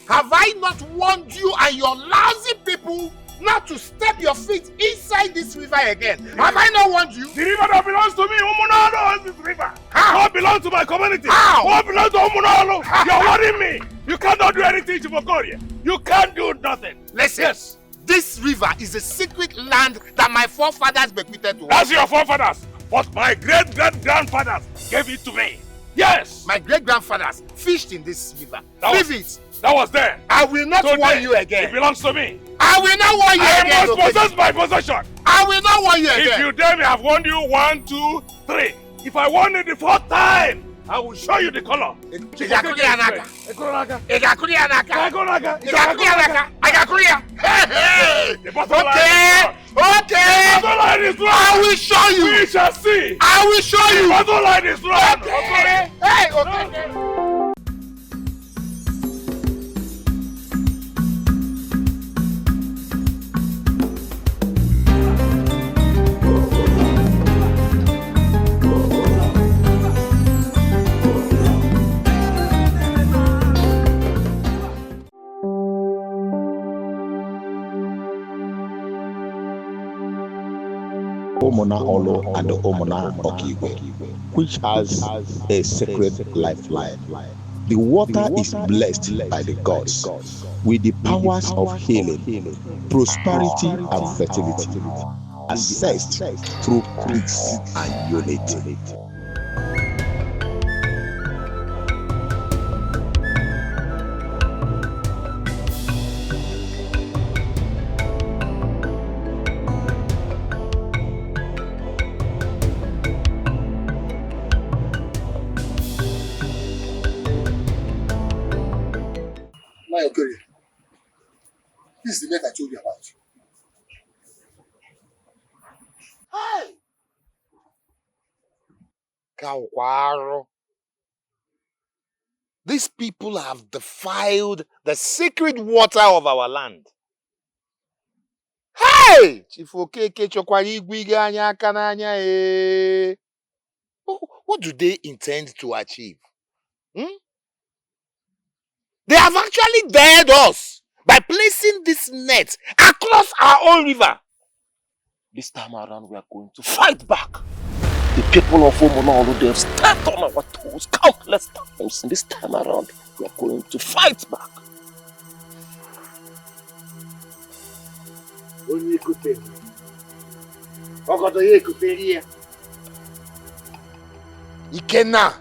Have I not warned you and your lousy people not to step your feet inside this river again? Have I not warned you? The river that belongs to me, Umunalo owns this river. How? What belongs to my community? How? What belongs to Umunalo? You're worrying me. You cannot do anything, Chifokoria. You can't do nothing. Listen. Yes. This river is a secret land that my forefathers bequeathed to us. That's your forefathers. But my great-great-grandfathers gave it to me. Yes. My great-grandfathers fished in this river. Leave it. That was there. I will not warn you again. It belongs to me. I will not warn you again. I must possess my possession. I will not warn you again. If you dare me, I've warned you 1, 2, 3. If I warn you the 4th time, I will show you the color. Okay. I will show you. We shall see. I will show you. The battle line is run. Okay. Hey, okay. Omona Olo and the Omona Okigwe, which has a sacred lifeline. The water is blessed by the gods with the powers of healing, prosperity, and fertility, accessed through peace and unity. This is the net I told you about. Hey! Kawaro. These people have defiled the sacred water of our land. Hey! What do they intend to achieve? They have actually dared us by placing this net across our own river. This time around, we are going to fight back. The people of Omonolo, they have stepped on our toes countless times. And this time around, we are going to fight back. Ikenna,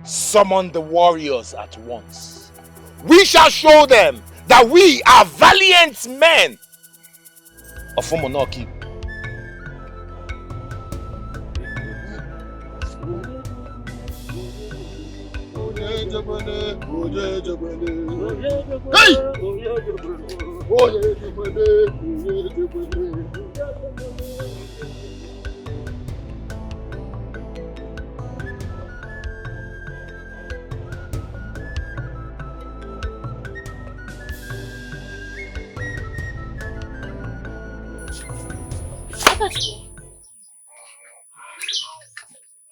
summon the warriors at once. We shall show them that we are valiant men of Omonoki. Hey!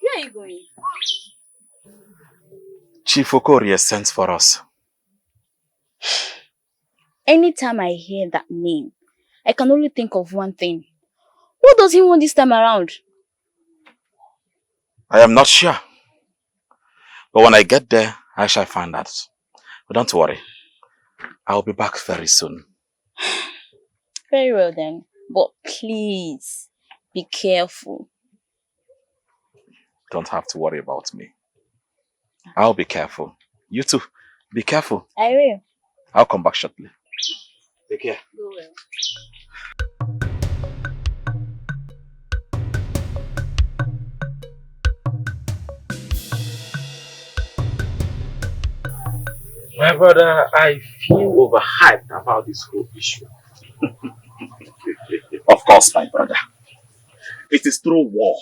Where are you going? Chief Okorie sent for us. Anytime I hear that name, I can only think of one thing. What does he want this time around? I am not sure. But when I get there, I shall find out. But don't worry. I'll be back very soon. Very well then. But please, be careful. Don't have to worry about me. I'll be careful. You too. Be careful. I will. I'll come back shortly. Take care. Go well. My brother, I feel overhyped about this whole issue. Of course, my brother. It is through war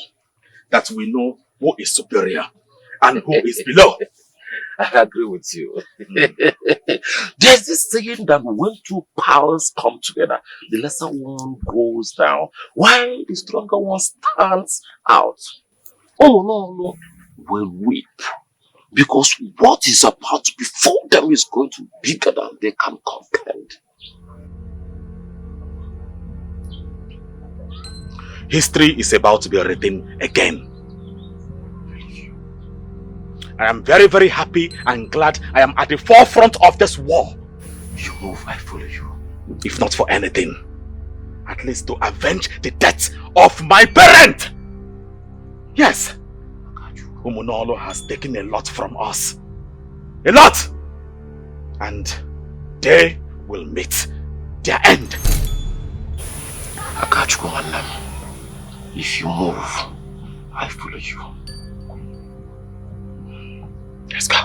that we know who is superior and who is below. I agree with you. There's this saying that when two powers come together, the lesser one goes down, while the stronger one stands out. Oh no, will weep Because what is about to befall them is going to be bigger than they can comprehend. History is about to be written again. I am very, very happy and glad I am at the forefront of this war. You move, I follow you. If not for anything, at least to avenge the death of my parent. Yes, Umunolo has taken a lot from us. A lot! And they will meet their end. Akachukwu Wannam, if you move, I follow you. Let's go.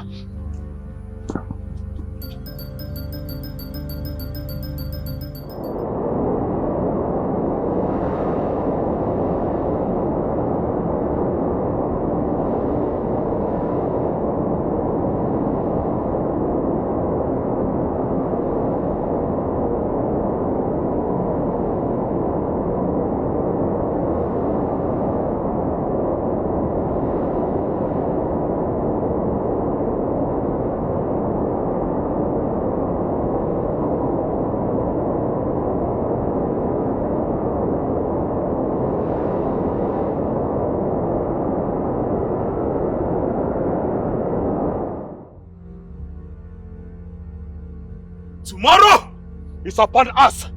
Tomorrow is upon us.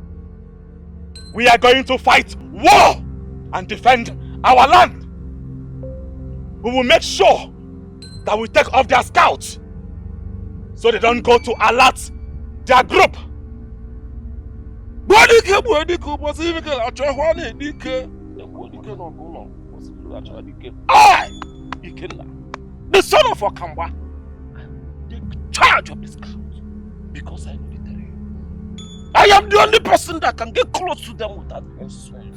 We are going to fight war and defend our land. We will make sure that we take off their scouts so they don't go to alert their group. I, the son of Okamba, take charge of this scout. Because I know the terrain. I am the only person that can get close to them without being sworn.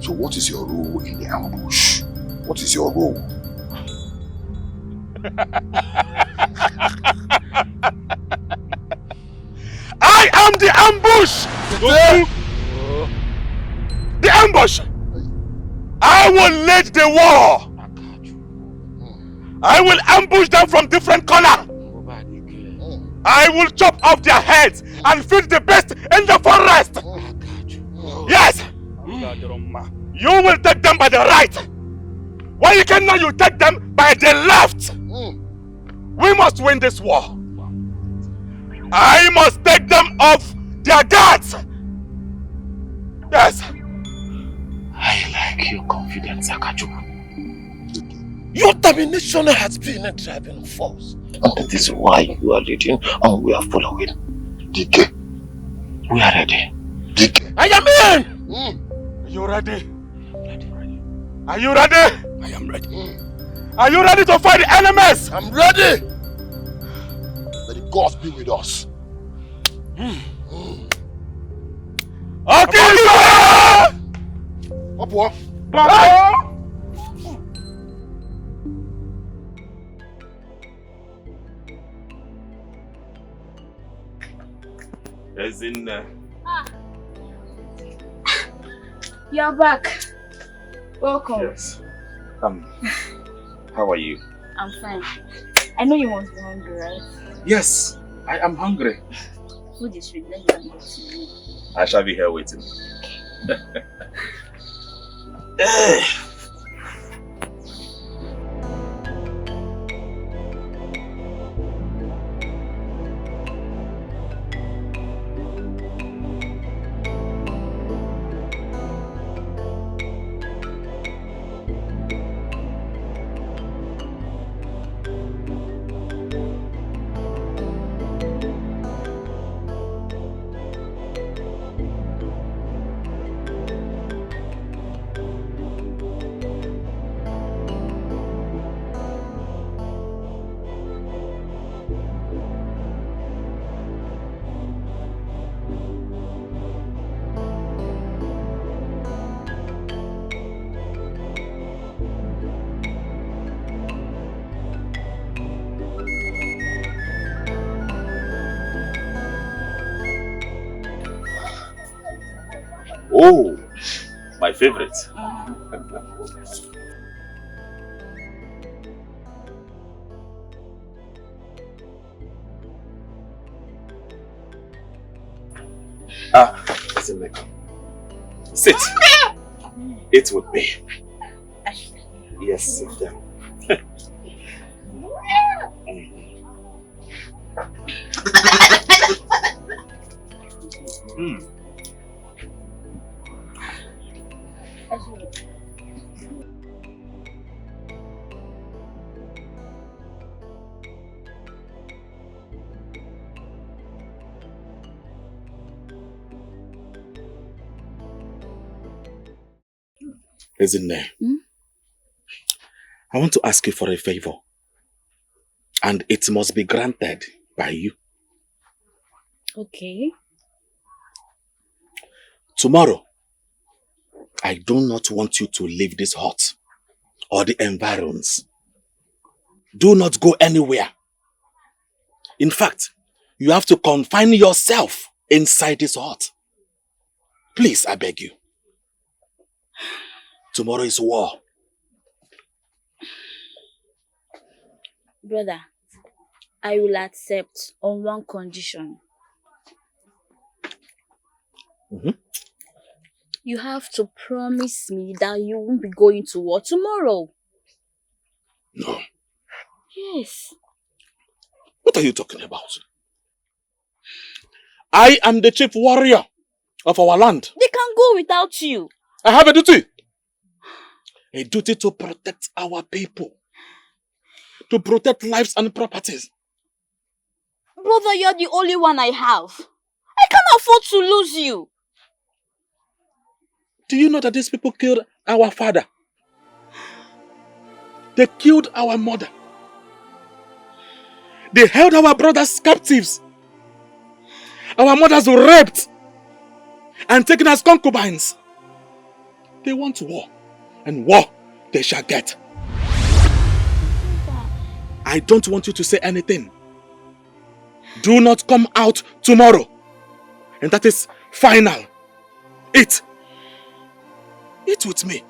So what is your role in the ambush? What is your role? I am the ambush! The ambush! I will lead the war! I will ambush them from different corners! I will chop off their heads and feed the beast in the forest! Yes! You will take them by the right! While you cannot, you take them by the left! We must win this war! I must take them off their guards! Yes! I like your confidence, Akachukwu. Your determination has been a driving force. And that is why you are leading and we are following. DK. We are ready. DK. I am in! Are you ready? Are you ready? I am ready. Are you ready to fight the enemies? I'm ready. Let the gods be with us. Okay! Up what? As in, You're back. Welcome. yes. How are you? I'm fine. I know you must be hungry, right? Yes, I am hungry. Food is ready. Let me go to you. I shall be here waiting. Oh, my favorite. Listen, sit. It would be. Yes, sit down. Listen, I want to ask you for a favor. And it must be granted by you. Okay. Tomorrow, I do not want you to leave this hut or the environs. Do not go anywhere. In fact, you have to confine yourself inside this hut. Please, I beg you. Tomorrow is war. Brother, I will accept on one condition. You have to promise me that you won't be going to war tomorrow. No. Yes. What are you talking about? I am the chief warrior of our land. They can go without you. I have a duty. A duty to protect our people. To protect lives and properties. Brother, you're the only one I have. I can't afford to lose you. Do you know that these people killed our father? They killed our mother. They held our brothers captives. Our mothers were raped and taken as concubines. They want war, and war they shall get. I don't want you to say anything. Do not come out tomorrow. And that is final. Eat. Eat with me.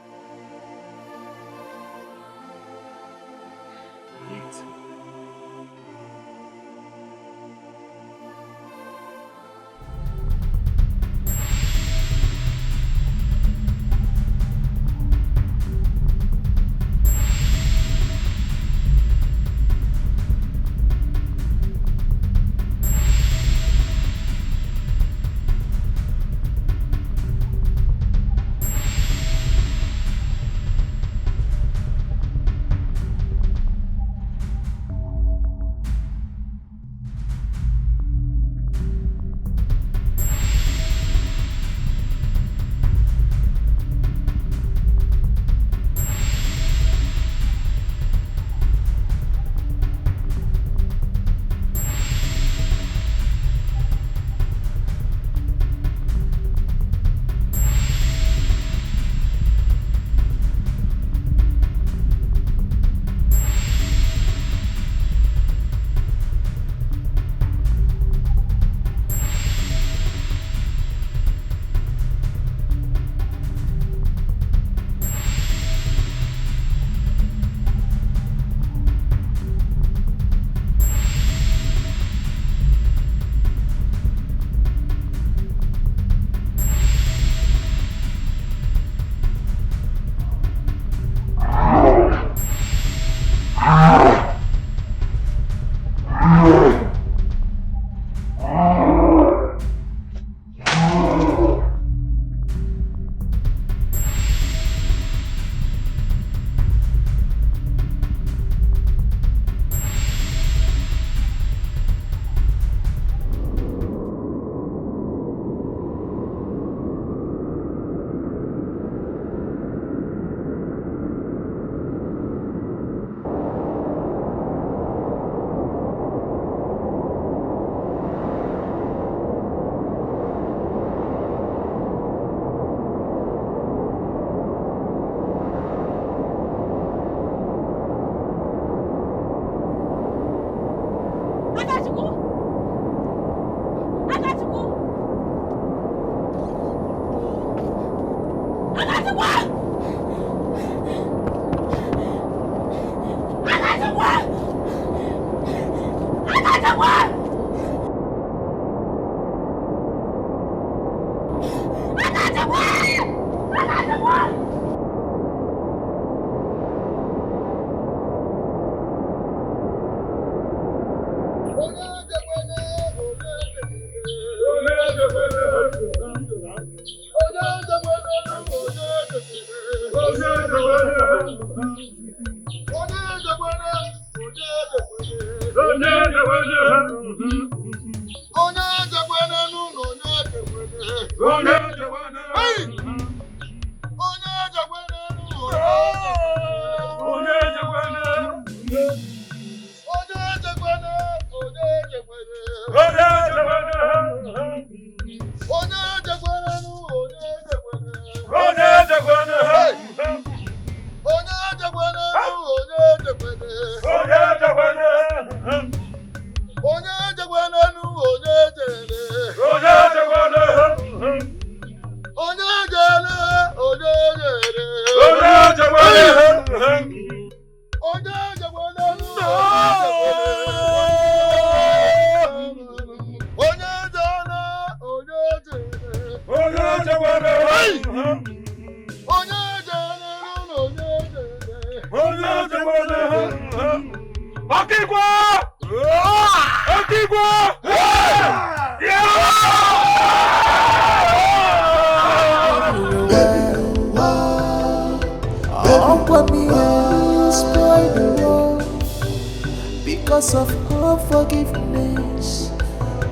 Because of unforgiveness,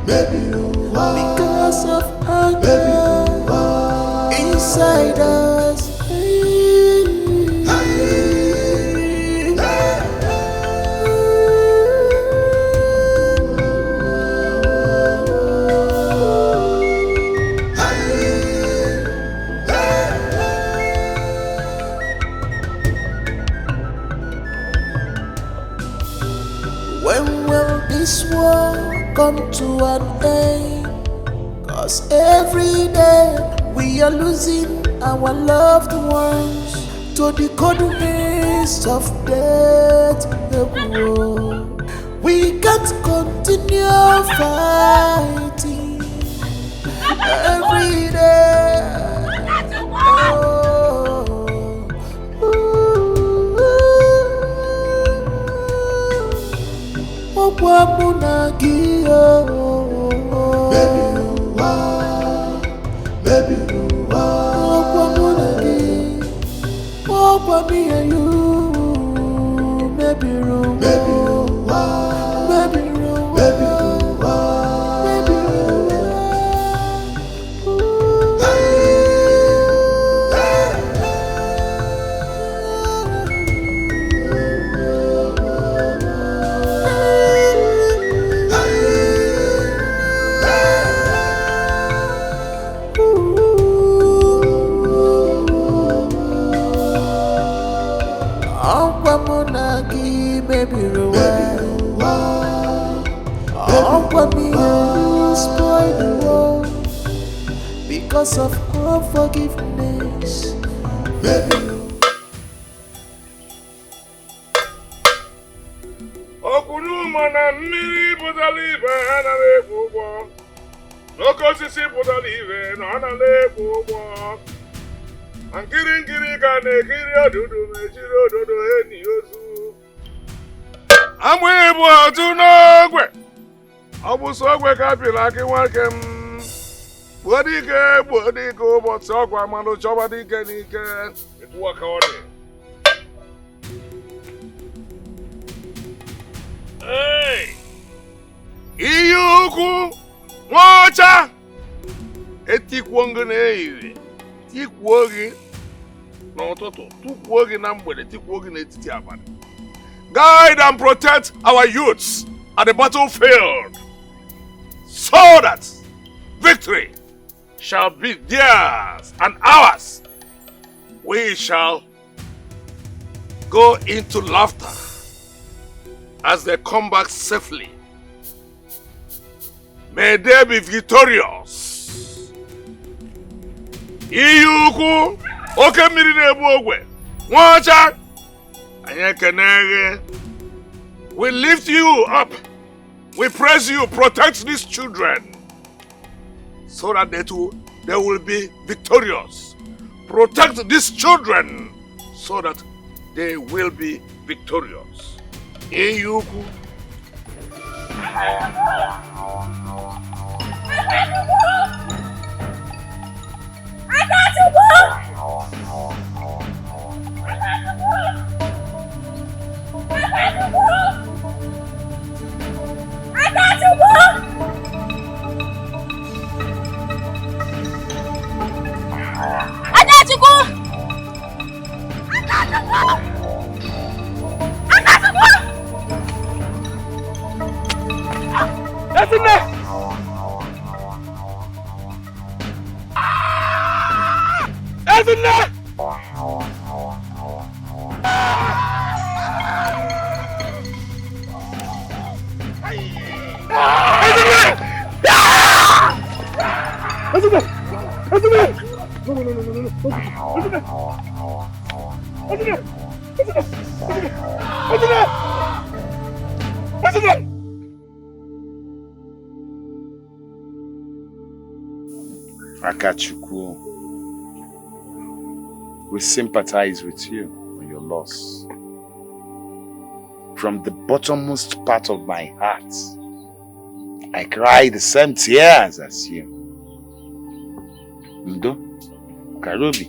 because of anger inside us. When will this war come to an end? 'Cause every day we are losing our loved ones to the cold winds of death. We can't continue fighting every day. Me and you, maybe room, maybe room, maybe room, maybe room, maybe baby, spoil the world because of unforgiveness. Okunuma na mmiri pụtara ibe ha na-ekwu ụgwọ. N'oke osisi pụtara ibe na ọ na-ekwu ụgwọ. Nkiri nkiri ka na-ekiri odudu mejiri ododo enyi ozu. Amụ ibu otu n'ogwe. Ọ bụ sọ ogwe ka apịrị akị nwoke m. Gbuo dike ụbọchị ọgwa mmanụ chọba dike n'ike. Etu aka ọ dị. Iyi ukwu nwaọcha etikwuo gị n'ehihie, tikwuo gị n'ụtụtụ, tukwuo gị na mgbede, tikwuo gị n'etiti abalị. Guide and protect our youths at the battlefield so that victory shall be theirs and ours. We shall go into laughter as they come back safely. May they be victorious. Iyuku Okay, mmiri na-ebu ogwe. Nwacha. Anyị keneghe. We lift you up. We praise you. Protect these children so that they will be victorious. Protect these children so that they will be victorious. Eyuku. Akachukwu, we sympathize with you on your loss. From the bottommost part of my heart, I cry the same tears as you. Ndo, Karubi.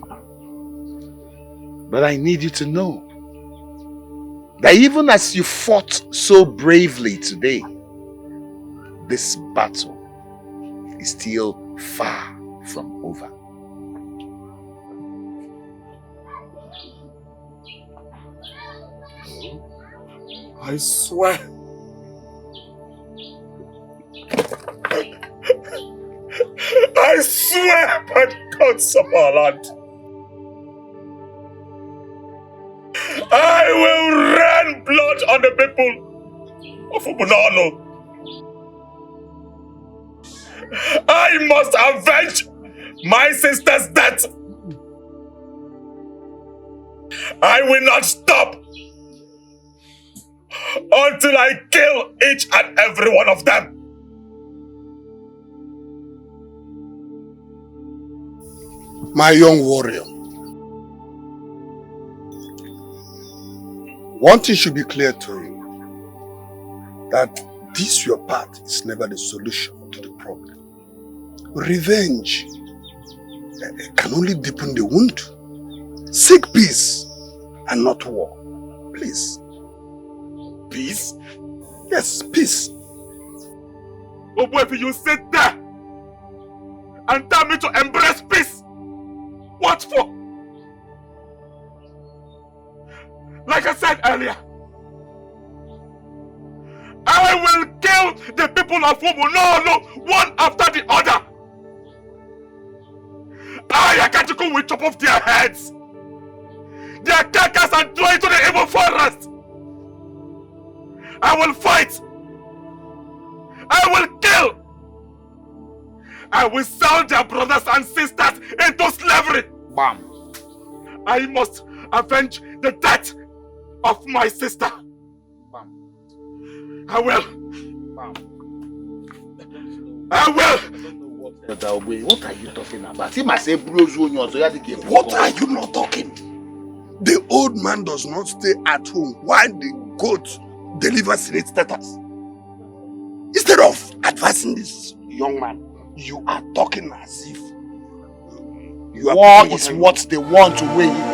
But I need you to know that even as you fought so bravely today, this battle is still far from over. I swear. I swear by the gods of our land, I will rain blood on the people of Ubunano. I must avenge my sister's death. I will not stop until I kill each and every one of them. My young warrior, one thing should be clear to you, that this your path is never the solution to the problem. Revenge can only deepen the wound. Seek peace and not war. Please. Peace? Yes, peace. Oh boy, if you sit there and tell me to embrace peace, what for? Like I said earlier, I will kill the people of Ubunano one after the other. I can't go with chop off their heads, their carcass, and throw it to the evil forest. I will fight. I will kill. I will sell their brothers and sisters into slavery. Bam. I must avenge the death of my sister. Bam. I will. Bam. I will. What are you talking about? He must say, What are you not talking? The old man does not stay at home while the goat delivers its status. Instead of advising this young man, you are talking as if you are. War is what they want to win.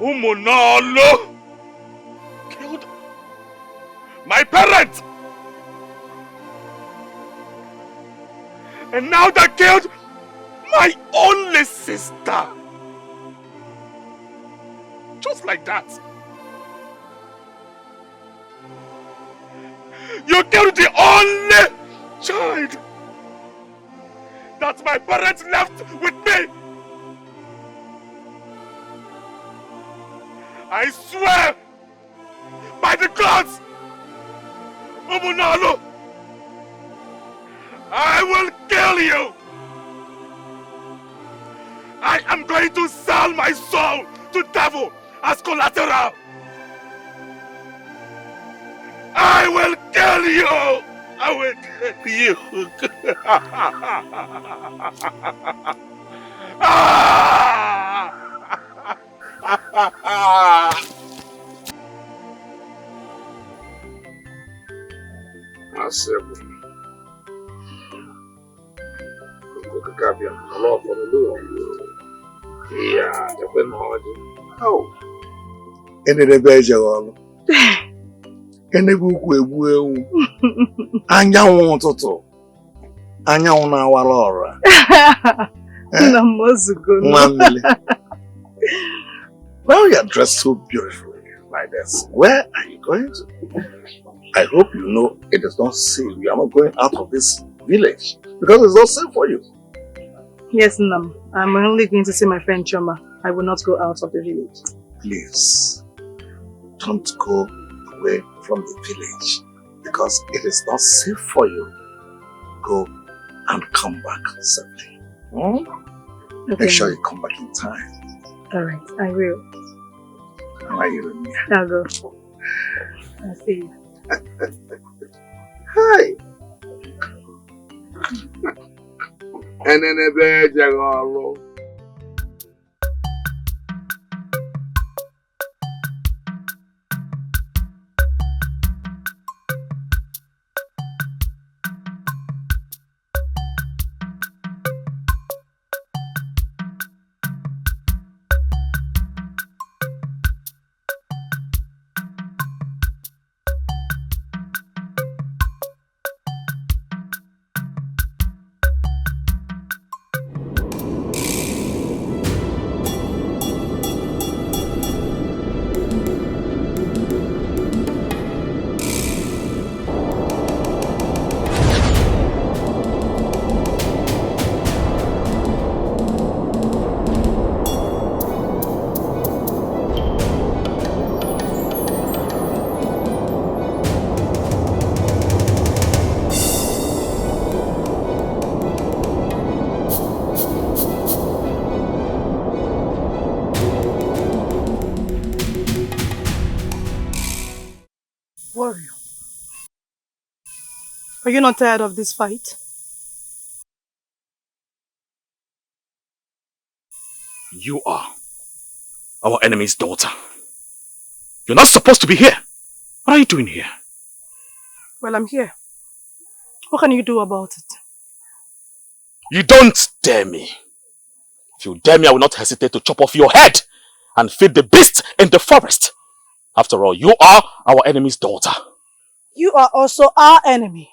Ubunano killed my parents, and now they killed my only sister. Just like that. You killed the only child that my parents left with me. I swear by the gods, Umunalo, I will kill you. I am going to sell my soul to devil as collateral. I will kill you. I will kill you. Anyanwụ ụtụtụ, anyanwụ na-awara ọra. Well, you're dressed so beautifully like this. Where are you going to? I hope you know it is not safe. You are not going out of this village because it's not safe for you. Yes, Nam. I'm only going to see my friend Choma. I will not go out of the village. Please, don't go away from the village because it is not safe for you. Go and come back safely. Hmm? Okay. Make sure you come back in time. Alright, I will. How are you, Mia? I'll go. I'll see you. Hi. And then a bed, Jagoro. Warrior, are you not tired of this fight? You are our enemy's daughter. You're not supposed to be here. What are you doing here? Well, I'm here. What can you do about it? You don't dare me. If you dare me, I will not hesitate to chop off your head and feed the beast in the forest. After all, you are our enemy's daughter. You are also our enemy.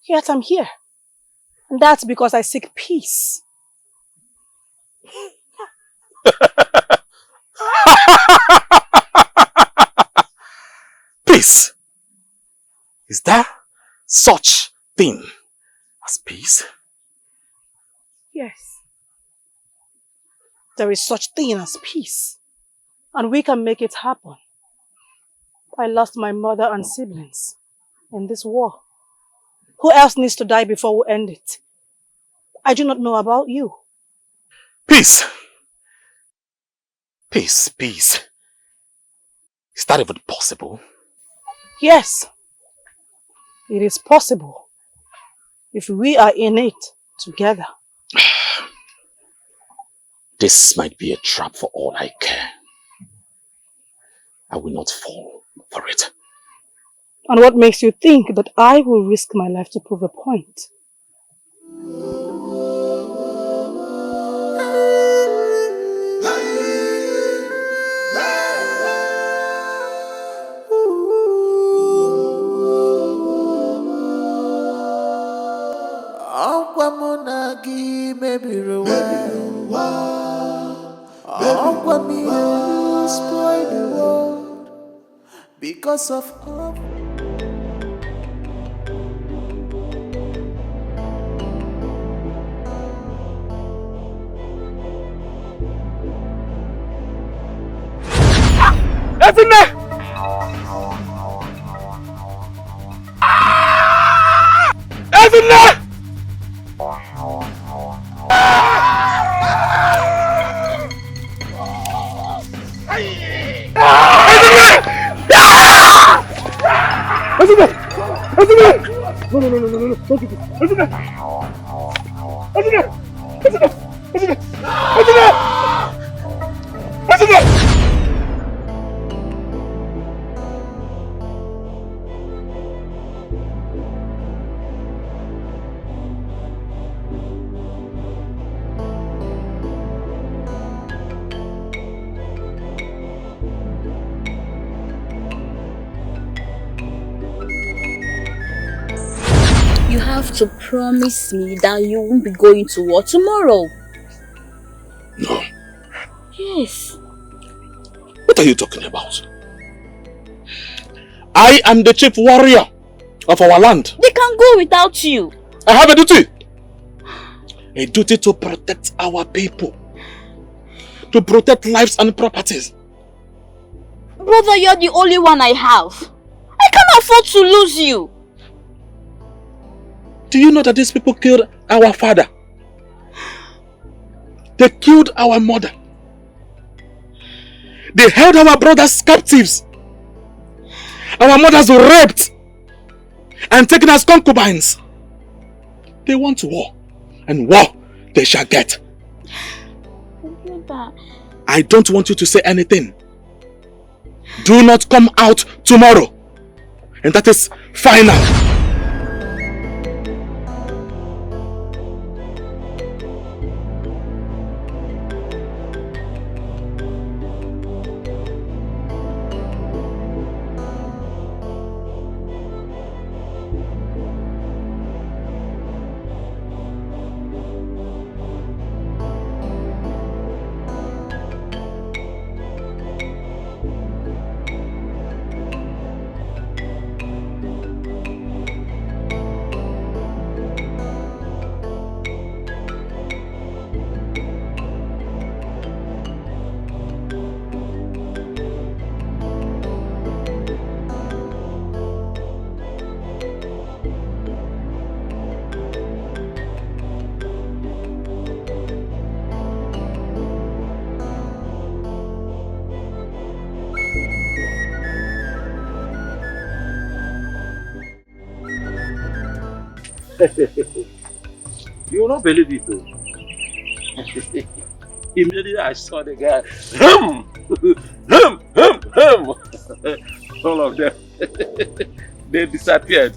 Yet I'm here. And that's because I seek peace. Peace? Is there such thing as peace? Yes. There is such thing as peace. And we can make it happen. I lost my mother and siblings in this war. Who else needs to die before we end it? I do not know about you. Peace. Peace, peace. Is that even possible? Yes. It is possible. If we are in it together. This might be a trap for all I care. I will not fall for it. And what makes you think that I will risk my life to prove a point? Because of Ezinne! Ezinne! Ezinne! Ezinne! No, no, no, no, no, no, don't do this. Ezinne! Ezinne! Ezinne! Ezinne! Ezinne! Ezinne! You have to promise me that you won't be going to war tomorrow. No. Yes. What are you talking about? I am the chief warrior of our land. They can go without you. I have a duty. A duty to protect our people. To protect lives and properties. Brother, you're the only one I have. I can't afford to lose you. Do you know that these people killed our father? They killed our mother. They held our brothers captives. Our mothers were raped and taken as concubines. They want war, and war they shall get. Brother. I don't want you to say anything. Do not come out tomorrow. And that is final. You will not believe it though. Immediately I saw the guy. All of them. They disappeared.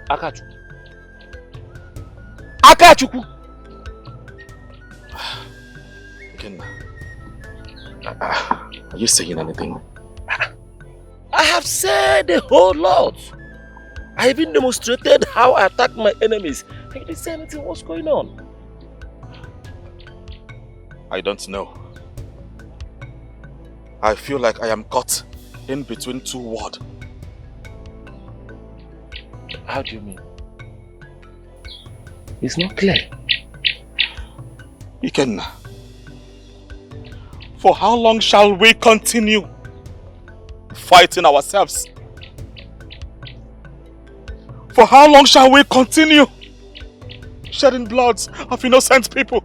Akachukwu. Akachukwu! Kenna, are you saying anything? I have said a whole lot. I even demonstrated how I attack my enemies. I didn't say anything. What's going on? I don't know. I feel like I am caught in between two worlds. How do you mean? It's not clear. Ikenna, for how long shall we continue fighting ourselves? For how long shall we continue shedding bloods of innocent people?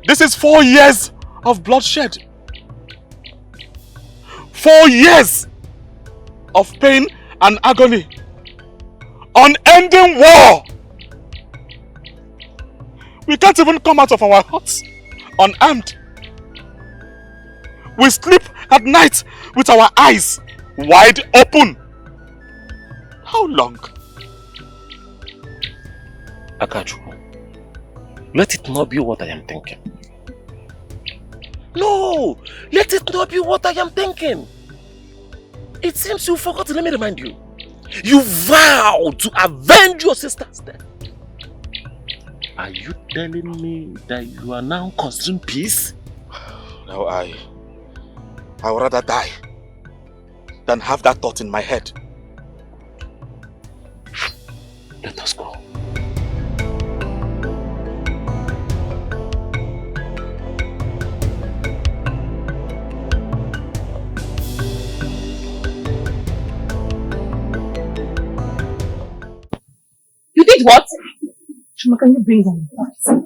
This is 4 years of bloodshed. 4 years of pain and agony. Unending war. We can't even come out of our huts unarmed. We sleep at night with our eyes wide open. How long? Akachukwu, let it not be what I am thinking. No! Let it not be what I am thinking. It seems you forgot. Let me remind you. You vowed to avenge your sister's death. Are you telling me that you are now considering peace? No, I would rather die than have that thought in my head. Let us go. did what? Chuma, can you bring down your voice?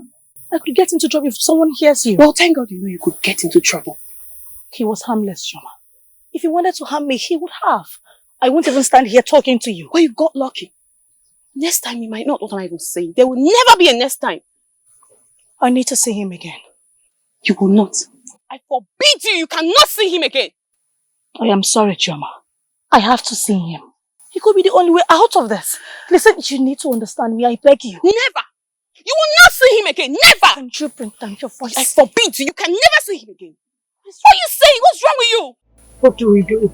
I could get into trouble if someone hears you. Well, thank God you know you could get into trouble. He was harmless, Chuma. If he wanted to harm me, he would have. I won't even stand here talking to you. Well, you got lucky. Next time you might not what I'm even saying. There will never be a next time. I need to see him again. You will not. I forbid you. You cannot see him again. I am sorry, Chuma. I have to see him. He could be the only way out of this. Listen, you need to understand me. I beg you. Never. You will not see him again. Never. Can you bring down your voice? I forbid you. You can never see him again. What are you saying? What's wrong with you? What do we do?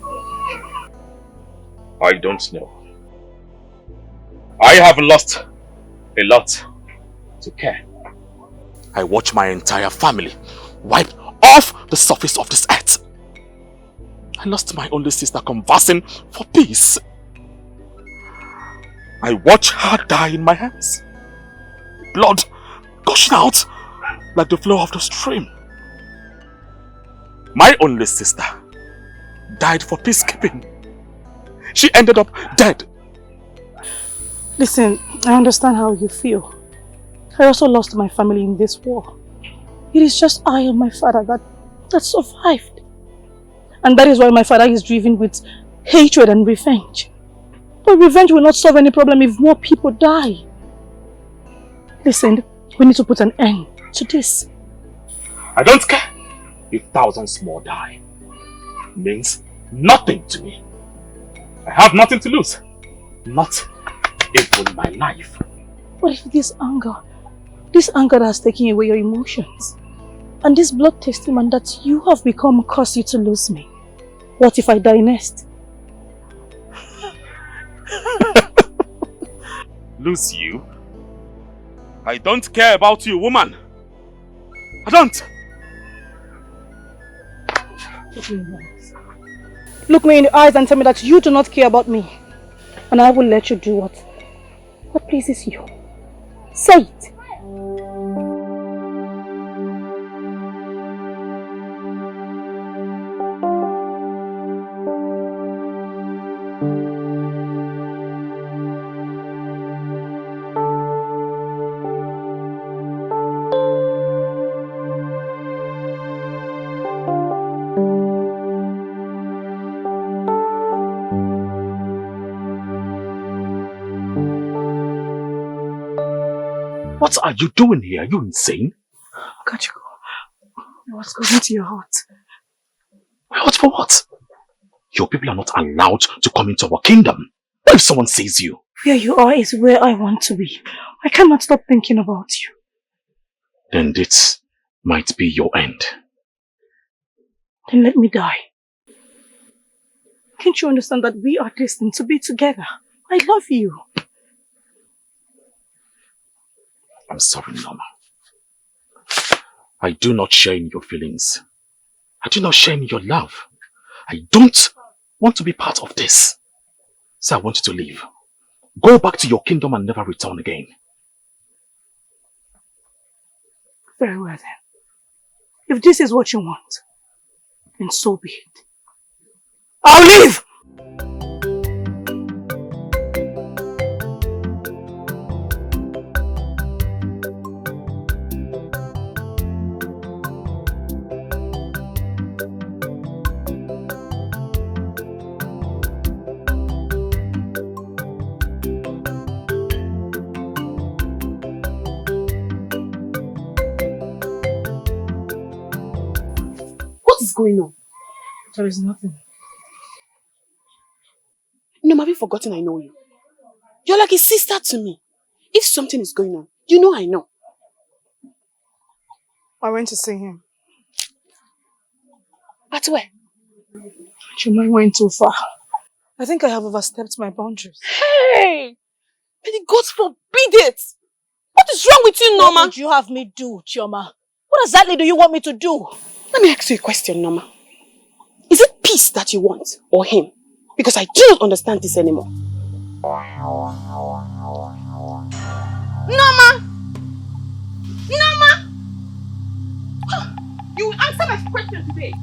I don't know. I have lost a lot to care. I watch my entire family wipe off the surface of this earth. I lost my only sister conversing for peace. I watch her die in my hands. Blood gushing out like the flow of the stream. My only sister died for peacekeeping. She ended up dead. Listen, I understand how you feel. I also lost my family in this war. It is just I and my father that survived. And that is why my father is driven with hatred and revenge. But revenge will not solve any problem if more people die. Listen, we need to put an end to this. I don't care if thousands more die. It means nothing to me. I have nothing to lose. Not even my life. What if this anger that has taken away your emotions, and this blood-tasting man that you have become caused you to lose me? What if I die next? Lose you? I don't care about you, woman. I don't. Look me in the eyes and tell me that you do not care about me. And I will let you do what pleases you. Say it. What are you doing here? Are you insane? Kachiko, what's going into your heart? What for what? Your people are not allowed to come into our kingdom. What if someone sees you? Where you are is where I want to be. I cannot stop thinking about you. Then this might be your end. Then let me die. Can't you understand that we are destined to be together? I love you. I'm sorry, Norma. I do not share in your feelings. I do not share in your love. I don't want to be part of this. So I want you to leave. Go back to your kingdom and never return again. Very well then. If this is what you want, then so be it. I'll leave! What is going on? There is nothing. No, have you forgotten I know you? You're like a sister to me. If something is going on, you know I know. I went to see him. At where? Chuma went too far. I think I have overstepped my boundaries. Hey! May the gods forbid it! What is wrong with you, Norma? What would you have me do, Chioma? What exactly do you want me to do? Let me ask you a question, Norma. Is it peace that you want, or him? Because I do not understand this anymore. Norma! Norma! You will answer my question today.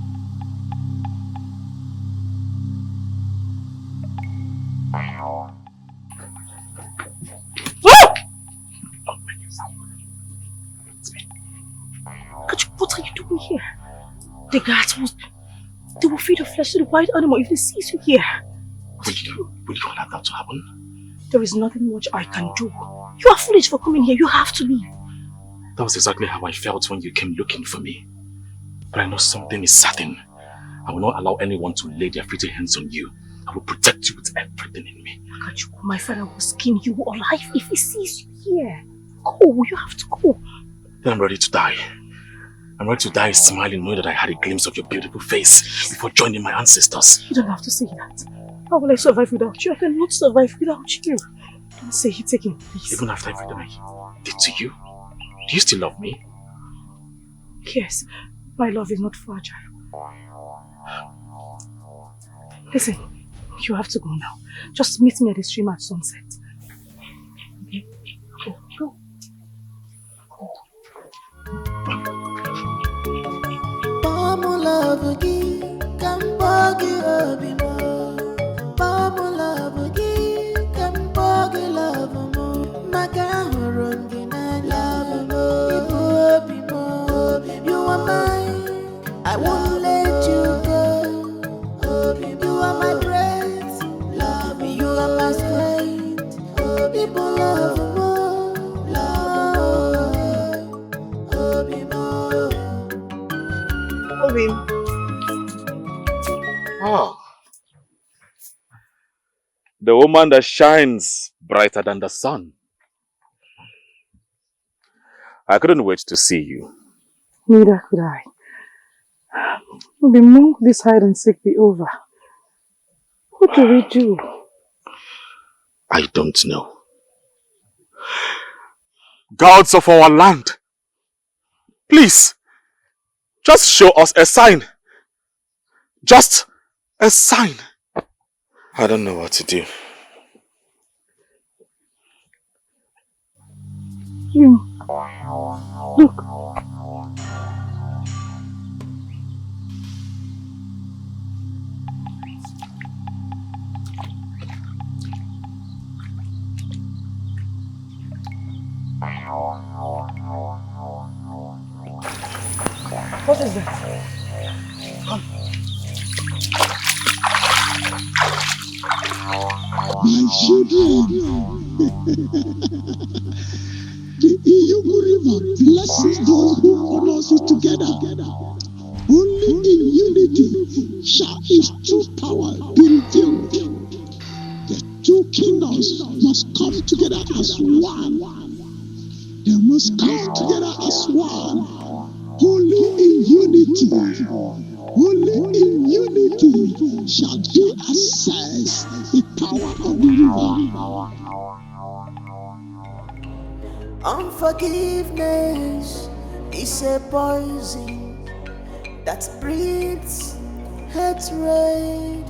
What are you doing here? The guards they will feed your flesh to the wild animal if they see you here. Will you allow that to happen? There is nothing much I can do. You are foolish for coming here. You have to leave. That was exactly how I felt when you came looking for me. But I know something is certain. I will not allow anyone to lay their filthy hands on you. I will protect you with everything in me. Akachuku, my father will skin you alive if he sees you here. Go, you have to go. Then I'm ready to die. I'm ready to die smiling knowing that I had a glimpse of your beautiful face before joining my ancestors. You don't have to say that. How will I survive without you? I cannot survive without you. Don't say it again, please. Even after everything I did to you, do you still love me? Yes, my love is not fragile. Listen, you have to go now. Just meet me at the stream at sunset. Okay? Go. You are mine, I won't let you go. You are my breath, love me. You are my strength, people love more, love me more. Obi. Oh. The woman that shines brighter than the sun. I couldn't wait to see you. Neither could I. The moment this hide and seek be over, what do we do? I don't know. Gods of our land, please, just show us a sign. Just a sign. I don't know what to do. You, look. What is that? Come. My children, the Iyugu River blesses those who honors it together. Only in unity shall its true power be revealed. The two kingdoms must come together as one. They must come together as one. Only in unity, only in unity shall they access the power of the river. Unforgiveness is a poison that breeds hatred.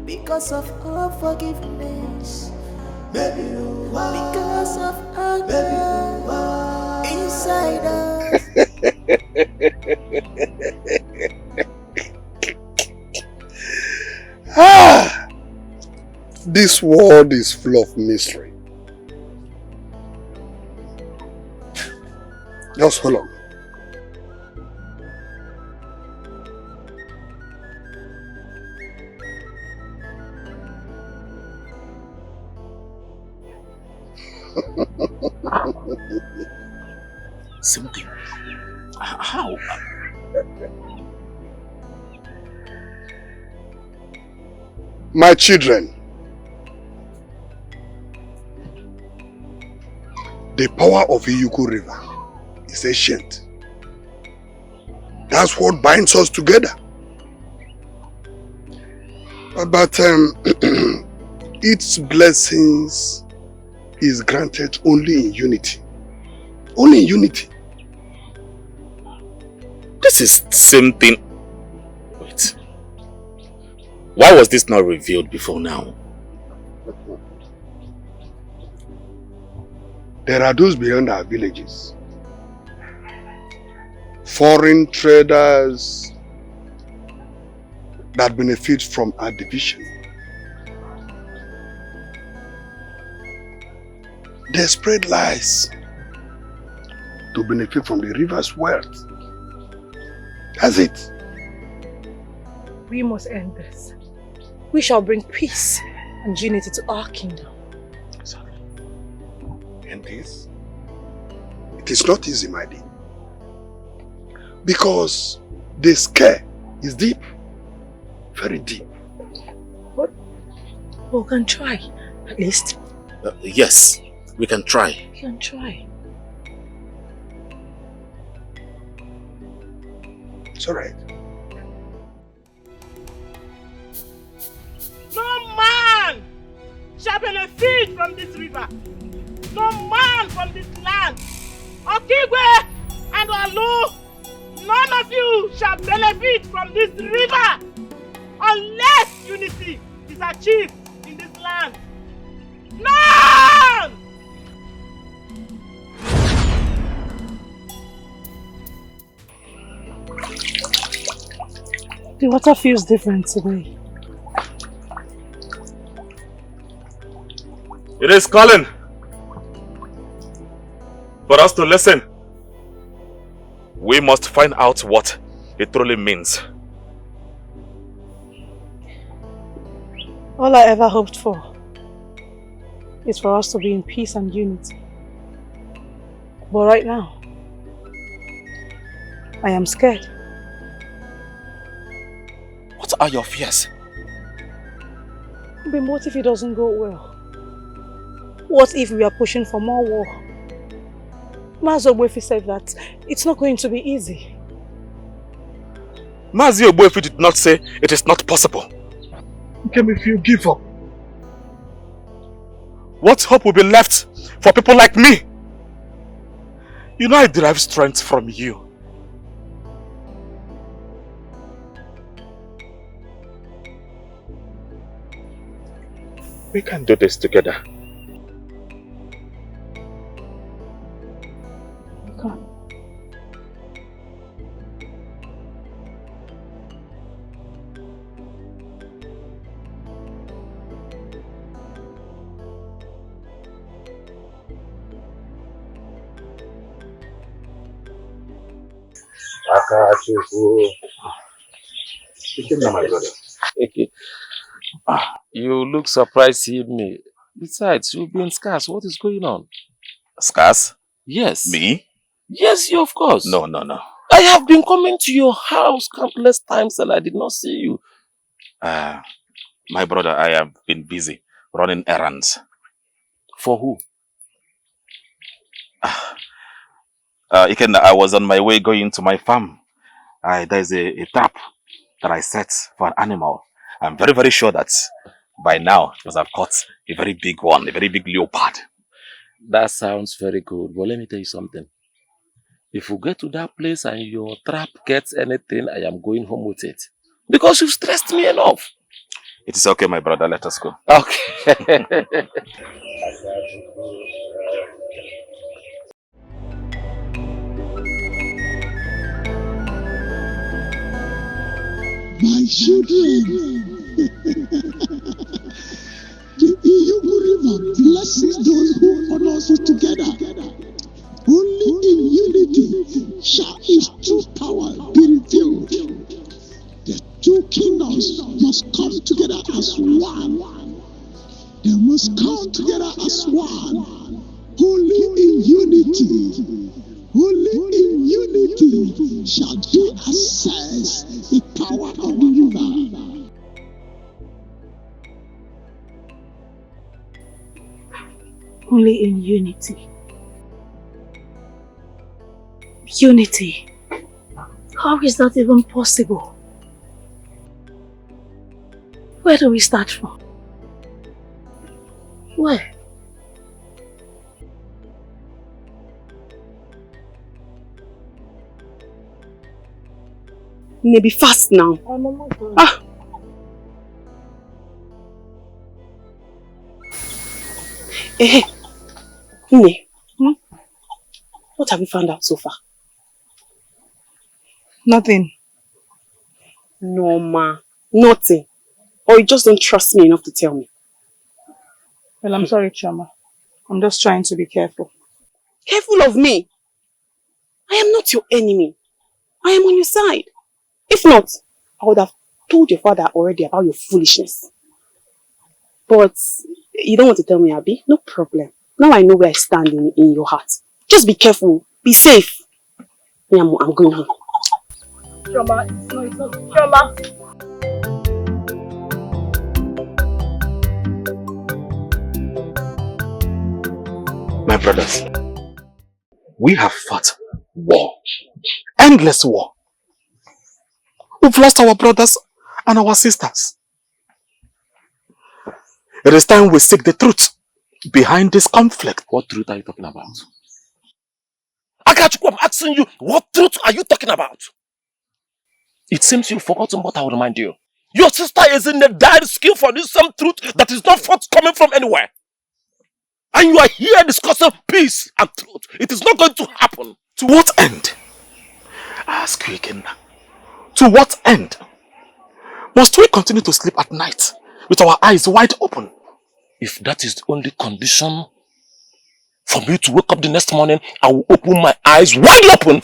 Because of unforgiveness, because of anger inside us. This world is full of mystery. Just hold on. Something. How? My children, the power of Iyugu River is is ancient. That's what binds us together. But its blessings is granted only in unity. Only in unity. This is the same thing. Wait. Why was this not revealed before now? There are those beyond our villages. Foreign traders that benefit from our division. They spread lies to benefit from the river's wealth. That's it. We must end this. We shall bring peace and unity to our kingdom. And this? It is not easy, my dear. Because the scare is deep. Very deep. But we can try, at least. Yes, we can try. We can try. It's alright. No man shall benefit from this river. No man from this land. Okigwe and Alu, none of you shall benefit from this river unless unity is achieved in this land. None! The water feels different today. It is calling for us to listen. We must find out what it truly means. All I ever hoped for is for us to be in peace and unity. But right now, I am scared. What are your fears? But what if it doesn't go well? What if we are pushing for more war? Mazi Ogbuefi said that it's not going to be easy. Mazi Ogbuefi did not say it is not possible. Can if you give up? What hope will be left for people like me? You know I derive strength from you. We can do this together. Come. My brother. You look surprised seeing me. Besides, you've been scarce. What is going on? Scarce? Yes. Me? Yes, you of course. No. I have been coming to your house countless times and I did not see you. My brother, I have been busy running errands. For who? I was on my way going to my farm. There's a trap that I set for an animal. I'm very, very sure that by now it must have caught a very big one, a very big leopard. That sounds very good. But let me tell you something. If you get to that place and your trap gets anything, I am going home with it. Because you've stressed me enough. It is okay, my brother. Let us go. Okay. My children, the Iyugu River blesses those who honor us together. Only in unity shall its true power be revealed. The two kingdoms must come together as one. They must come together as one. Only in unity. Only in unity shall they access the power of the river. Only in unity. Unity. How is that even possible? Where do we start from? Where? Maybe fast now. Ah. Eh, what have you found out so far? Nothing. No, ma. Nothing. Or you just don't trust me enough to tell me. Well, I'm sorry, Chama. I'm just trying to be careful. Careful of me. I am not your enemy. I am on your side. If not, I would have told your father already about your foolishness. But you don't want to tell me, Abby? No problem. Now I know where I stand in your heart. Just be careful. Be safe. Yeah, I'm going home. Chama, it's not. Chama. My brothers, we have fought war. Endless war. We've lost our brothers and our sisters. It is time we seek the truth behind this conflict. What truth are you talking about? Akachukwu, I'm asking you, what truth are you talking about? It seems you've forgotten what I will remind you. Your sister is in the dire skill for this same truth that is not forthcoming from anywhere. And you are here discussing peace and truth. It is not going to happen. To what end? I ask you again now. To what end? Must we continue to sleep at night with our eyes wide open? If that is the only condition for me to wake up the next morning, I will open my eyes wide open.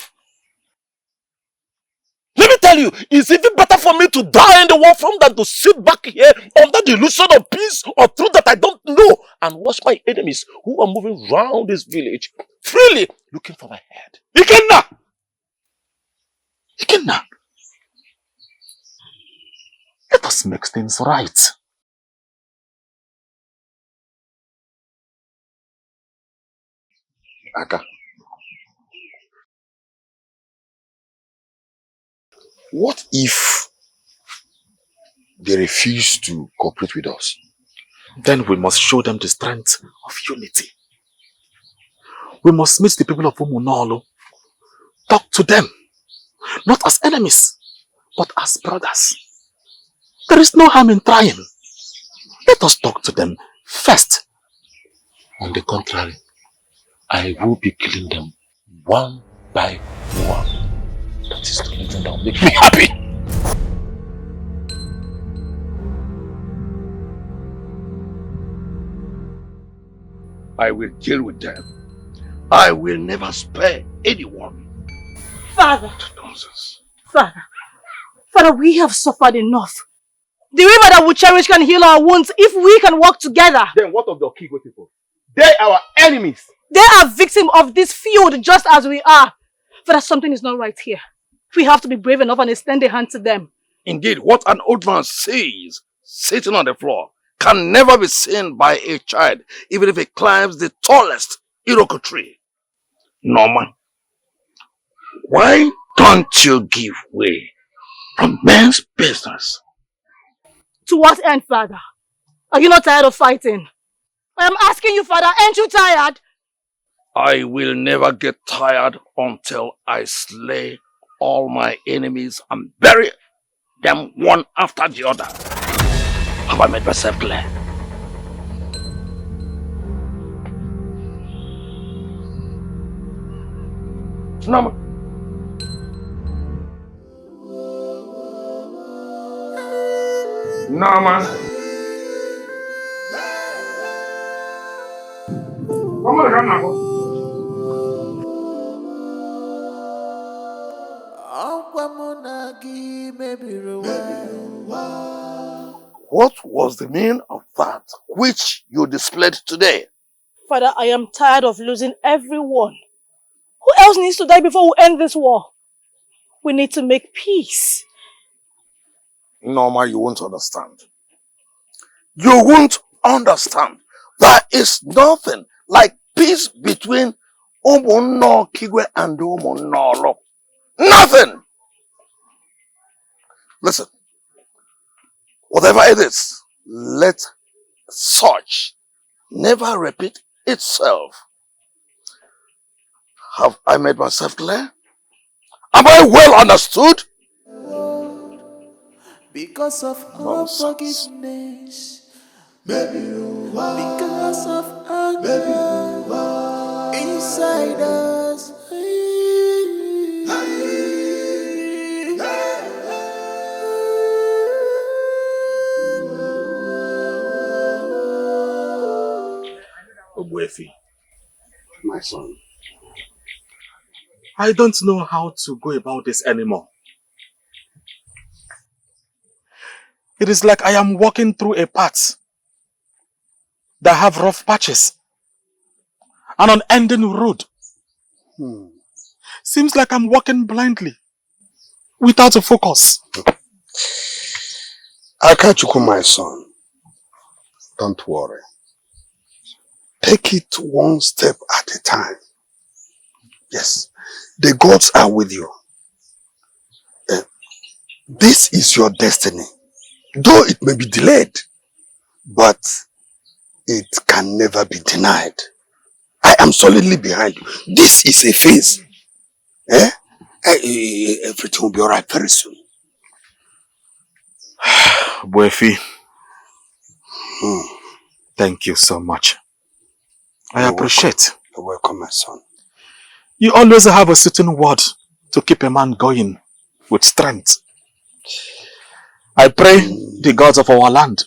Let me tell you, it's even better for me to die in the war front than to sit back here under the illusion of peace or truth that I don't know and watch my enemies who are moving around this village freely looking for my head. Ikenna! Ikenna! Let us make things right. Aka. What if they refuse to cooperate with us? Then we must show them the strength of unity. We must meet the people of Umunolo. Talk to them. Not as enemies, but as brothers. There is no harm in trying. Let us talk to them first. On the contrary, I will be killing them one by one. That is the only thing that will make me happy. I will deal with them. I will never spare anyone. Father. Nonsense. Father, we have suffered enough. The river that we cherish can heal our wounds if we can work together. Then what of the Okigwe people? They are our enemies. They are victims of this feud just as we are. Father, something is not right here. We have to be brave enough and extend a hand to them. Indeed, what an old man says, sitting on the floor, can never be seen by a child, even if it climbs the tallest Iroko tree. Norman, why don't you give way from men's business? To what end, Father? Are you not tired of fighting? I am asking you, Father, aren't you tired? I will never get tired until I slay all my enemies and bury them one after the other. Have I made myself clear? No. No, man. What was the meaning of that which you displayed today? Father, I am tired of losing everyone. Who else needs to die before we end this war? We need to make peace. Norma, you won't understand. You won't understand. There is nothing like peace between Umunno Kigwe and Umunno. Nothing! Listen, whatever it is, let such never repeat itself. Have I made myself clear? Am I well understood? Because of unforgiveness, because of anger inside us. Ogwefi, my son, I don't know how to go about this anymore. It is like I am walking through a path that have rough patches. An unending road. Seems like I'm walking blindly, without a focus. Akachuku, my son, don't worry. Take it one step at a time. Yes, the gods are with you. This is your destiny. Though it may be delayed, but it can never be denied. I am solidly behind you. This is a phase. Everything will be alright very soon. Buefi, thank you so much. I appreciate. You're welcome, my son. You always have a certain word to keep a man going with strength. I pray the gods of our land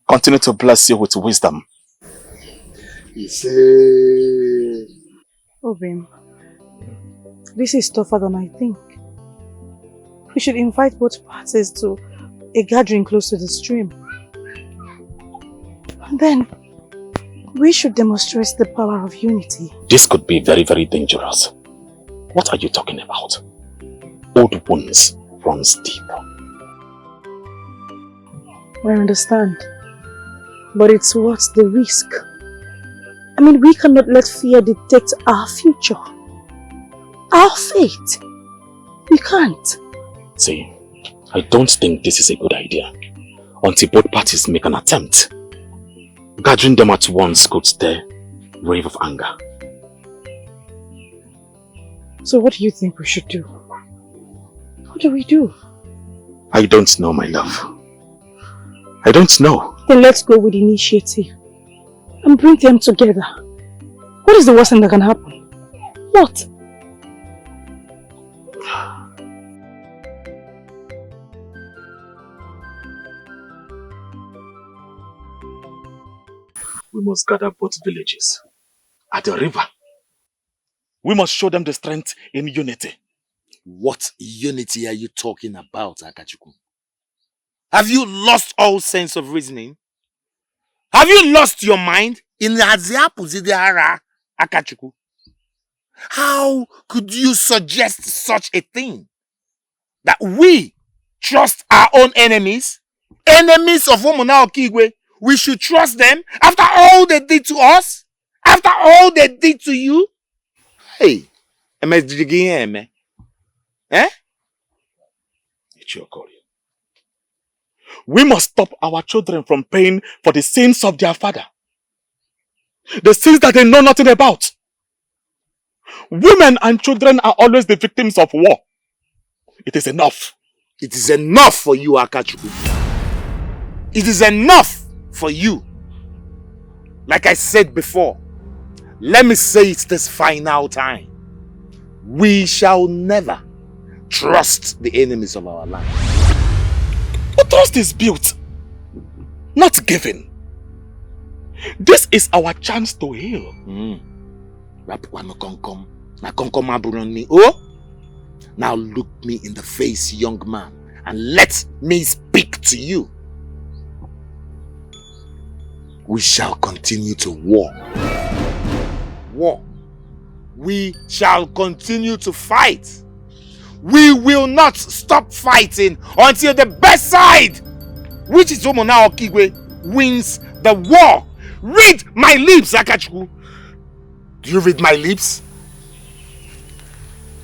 continue to bless you with wisdom. Obim, this is tougher than I think. We should invite both parties to a gathering close to the stream. And then, we should demonstrate the power of unity. This could be very, very dangerous. What are you talking about? Old wounds runs deep. I understand. But it's worth the risk. I mean, we cannot let fear dictate our future. Our fate. We can't. See, I don't think this is a good idea. Until both parties make an attempt. Gathering them at once could stir a wave of anger. So what do you think we should do? What do we do? I don't know, my love. I don't know. Then let's go with initiative and bring them together. What is the worst thing that can happen? What? We must gather both villages at the river. We must show them the strength in unity. What unity are you talking about, Akachuku? Have you lost all sense of reasoning? Have you lost your mind? In Akachuku? How could you suggest such a thing? That we trust our own enemies? Enemies of Omona Okigwe? We should trust them after all they did to us? After all they did to you? Hey, eh? It's your call. We must stop our children from paying for the sins of their father. The sins that they know nothing about. Women and children are always the victims of war. It is enough. It is enough for you, Akachuku. It is enough for you. Like I said before, let me say it this final time. We shall never trust the enemies of our land. But trust is built, not given. This is our chance to heal. Oh, now look me in the face, young man, and let me speak to you. We shall continue to war. We shall continue to fight. We will not stop fighting until the best side, which is Omona Okigwe, wins the war. Read my lips, Akachuku. Do you read my lips?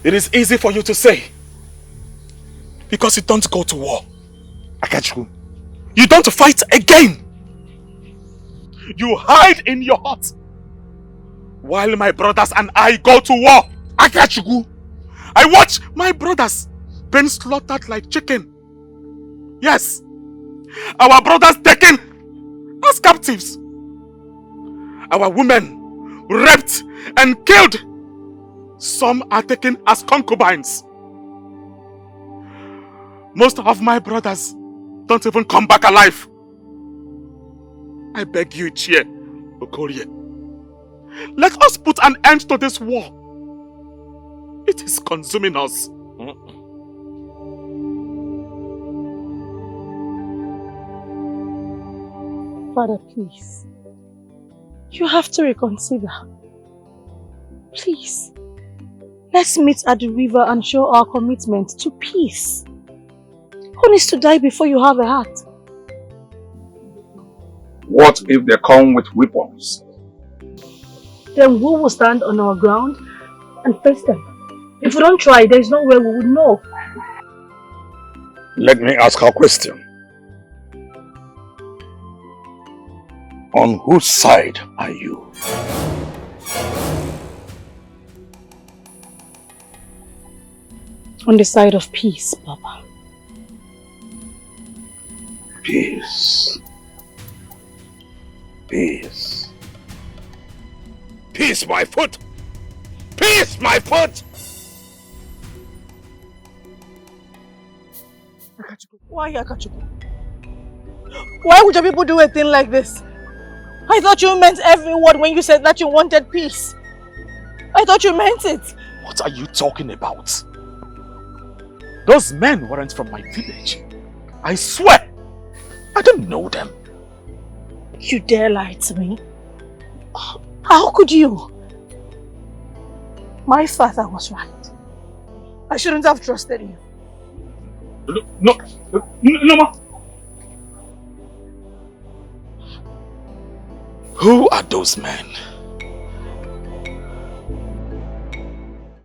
It is easy for you to say. Because you don't go to war. Akachukwu. You don't fight again. You hide in your hut. While my brothers and I go to war. Akachukwu. I watch my brothers being slaughtered like chicken. Yes. Our brothers taken as captives. Our women raped and killed. Some are taken as concubines. Most of my brothers don't even come back alive. I beg you, Chie Okorie. Let us put an end to this war. It is consuming us. Father, please. You have to reconsider. Please. Let's meet at the river and show our commitment to peace. Who needs to die before you have a heart? What if they come with weapons? Then who will stand on our ground and face them? If we don't try, there is no way we would know. Let me ask a question. On whose side are you? On the side of peace, Papa. Peace. Peace. Peace, my foot! Peace, my foot! Akachukwu. Why Akachukwu? Why would your people do a thing like this? I thought you meant every word when you said that you wanted peace. I thought you meant it. What are you talking about? Those men weren't from my village. I swear, I don't know them. You dare lie to me? How could you? My father was right. I shouldn't have trusted you. No, ma. Who are those men?